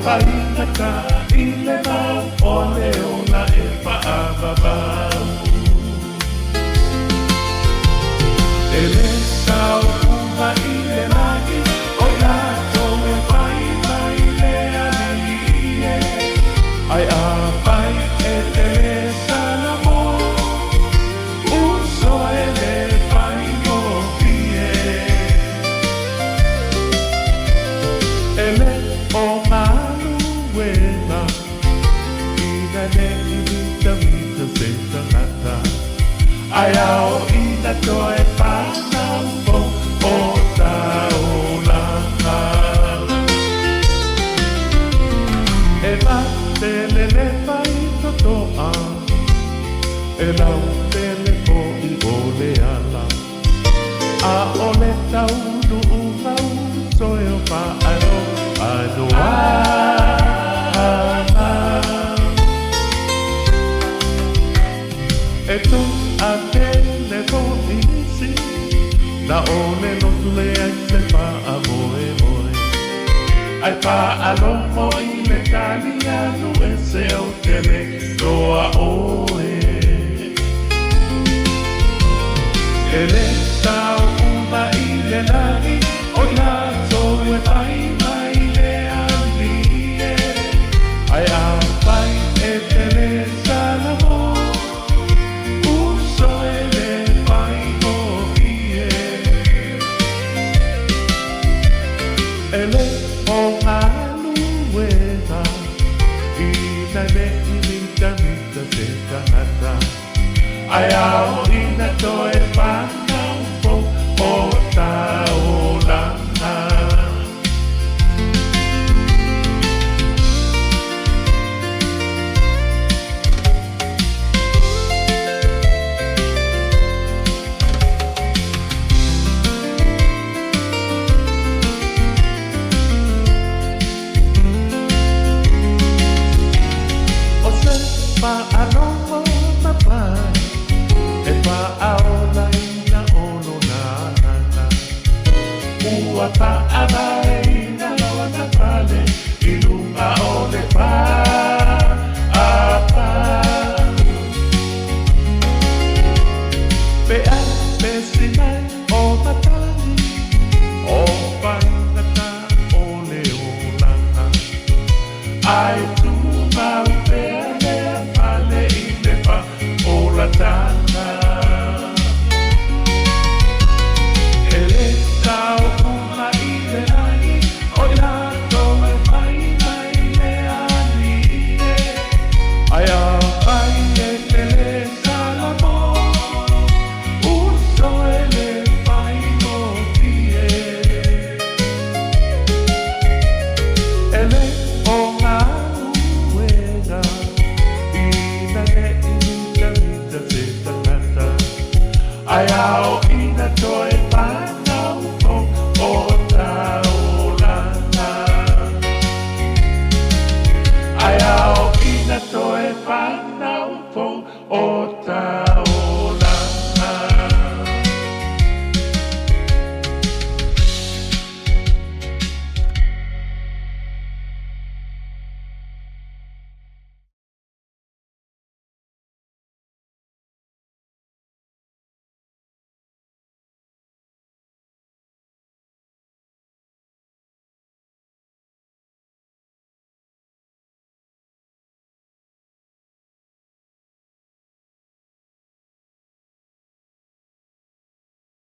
painaka i le mau o le ola e whaababau. E le sau uma i le nagi o lato e pai mai le alie. Ai a pai e te le salamo, uso e le pai mo pie. E le o malu wena, ina ne i mita mita se tangata. Ai ao ina toe whanau po o taulanga. E mate le le whai totoa, e lau tele po i o le ala. A o le taunu umau soe o whaaro anoa. E tu a tele po inisi, na o le lotu le ai se wha a moe moe. Ai wha alomo i le tali anu e se o tele roa oe. E le tau uma i le nani, o la tau e ai mai le alie. Ai a pai e tele salamo, uso e le pai mo ie. E le o alu wena, i na me i mita mita se tangata. Ai ao ina toe whanau po o taulanga. O se whaanongo na pai, e whaaola ina ono nana. Ua whaana e ina loa na pale, i lunga o le pā a pā. Pe ai pe sinai o matani, o whainata o le olanga. Ai tu mau pea lea pale i le pa o la tani.